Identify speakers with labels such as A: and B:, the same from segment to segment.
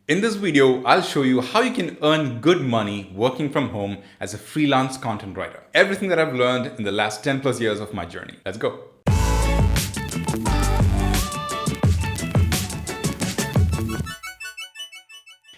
A: In this video, I'll show you how you can earn good money working from home as a freelance content writer. Everything that I've learned in the last 10 plus years of my journey. Let's go.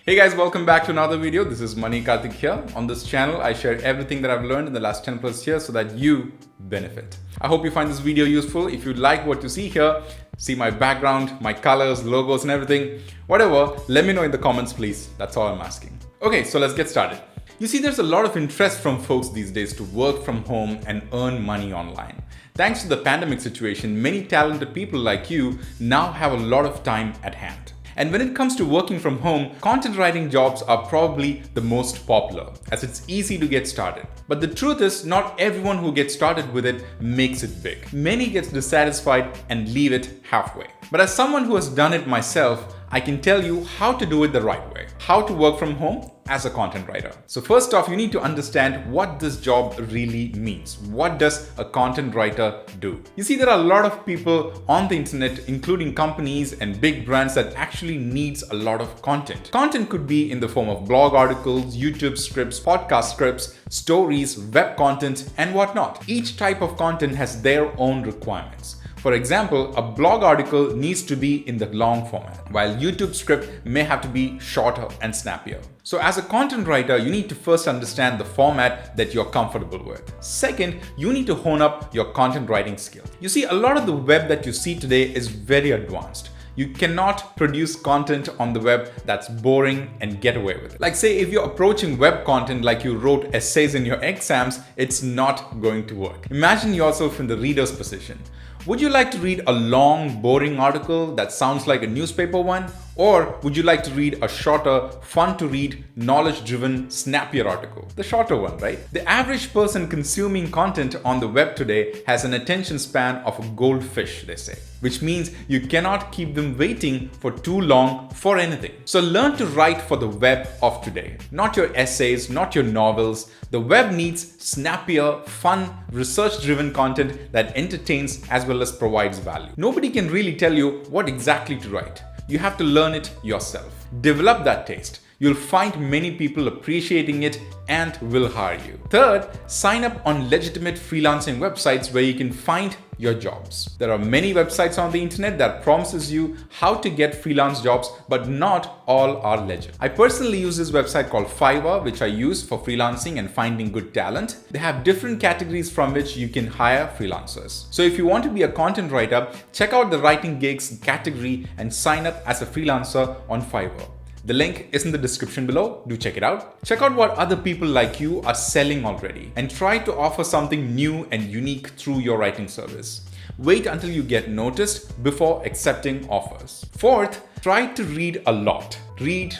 A: Hey guys, welcome back to another video. This is Mani Karthik here. On this channel, I share everything that I've learned in the last 10 plus years so that you benefit. I hope you find this video useful. If you like what you see here, see my background, my colors, logos and everything, whatever, let me know in the comments, please. That's all I'm asking. Okay, so let's get started. You see, there's a lot of interest from folks these days to work from home and earn money online. Thanks to the pandemic situation, many talented people like you now have a lot of time at hand. And when it comes to working from home, content writing jobs are probably the most popular, as it's easy to get started. But the truth is, not everyone who gets started with it makes it big. Many get dissatisfied and leave it halfway. But as someone who has done it myself, I can tell you how to do it the right way. How to work from home as a content writer. So first off, you need to understand what this job really means. What does a content writer do? You see, there are a lot of people on the internet, including companies and big brands, that actually needs a lot of content. Content could be in the form of blog articles, YouTube scripts, podcast scripts, stories, web content, and whatnot. Each type of content has their own requirements. For example, a blog article needs to be in the long format, while YouTube script may have to be shorter and snappier. So as a content writer, you need to first understand the format that you're comfortable with. Second, you need to hone up your content writing skill. You see, a lot of the web that you see today is very advanced. You cannot produce content on the web that's boring and get away with it. Like say, if you're approaching web content like you wrote essays in your exams, it's not going to work. Imagine yourself in the reader's position. Would you like to read a long, boring article that sounds like a newspaper one? Or would you like to read a shorter, fun-to-read, knowledge-driven, snappier article? The shorter one, right? The average person consuming content on the web today has an attention span of a goldfish, they say, which means you cannot keep them waiting for too long for anything. So learn to write for the web of today, not your essays, not your novels. The web needs snappier, fun, research-driven content that entertains as well as provides value. Nobody can really tell you what exactly to write. You have to learn it yourself. Develop that taste. You'll find many people appreciating it and will hire you. Third, sign up on legitimate freelancing websites where you can find your jobs. There are many websites on the internet that promises you how to get freelance jobs, but not all are legit. I personally use this website called Fiverr, which I use for freelancing and finding good talent. They have different categories from which you can hire freelancers. So if you want to be a content writer, check out the writing gigs category and sign up as a freelancer on Fiverr. The link is in the description below. Do check it out. Check out what other people like you are selling already and try to offer something new and unique through your writing service. Wait until you get noticed before accepting offers. Fourth, try to read a lot. Read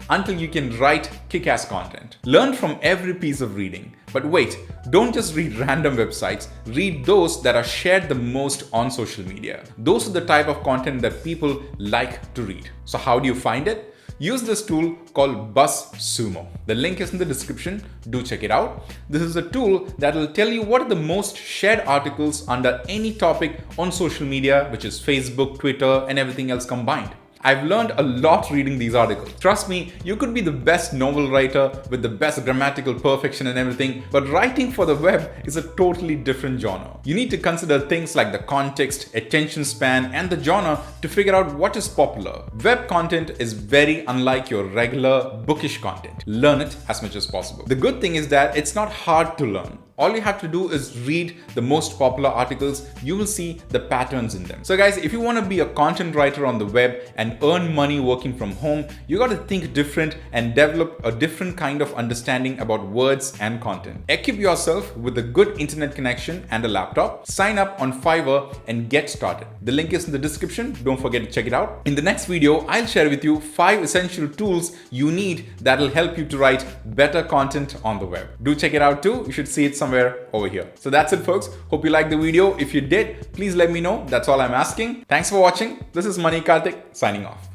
A: until you can write kick-ass content. Learn from every piece of reading. But wait, don't just read random websites. Read those that are shared the most on social media. Those are the type of content that people like to read. So how do you find it? Use this tool called BuzzSumo. The link is in the description. Do check it out. This is a tool that will tell you what are the most shared articles under any topic on social media, which is Facebook, Twitter, and everything else combined. I've learned a lot reading these articles. Trust me, you could be the best novel writer with the best grammatical perfection and everything, but writing for the web is a totally different genre. You need to consider things like the context, attention span, and the genre to figure out what is popular. Web content is very unlike your regular bookish content. Learn it as much as possible. The good thing is that it's not hard to learn. All you have to do is read the most popular articles. You will see the patterns in them. So guys, if you want to be a content writer on the web and earn money working from home, you got to think different and develop a different kind of understanding about words and content. Equip yourself with a good internet connection and a laptop. Sign up on Fiverr and get started. The link is in the description. Don't forget to check it out. In the next video, I'll share with you 5 essential tools you need that will help you to write better content on the web. Do check it out too. You should see it somewhere over here. So that's it, folks. Hope you liked the video. If you did, please let me know. That's all I'm asking. Thanks for watching. This is Mani Karthik signing off.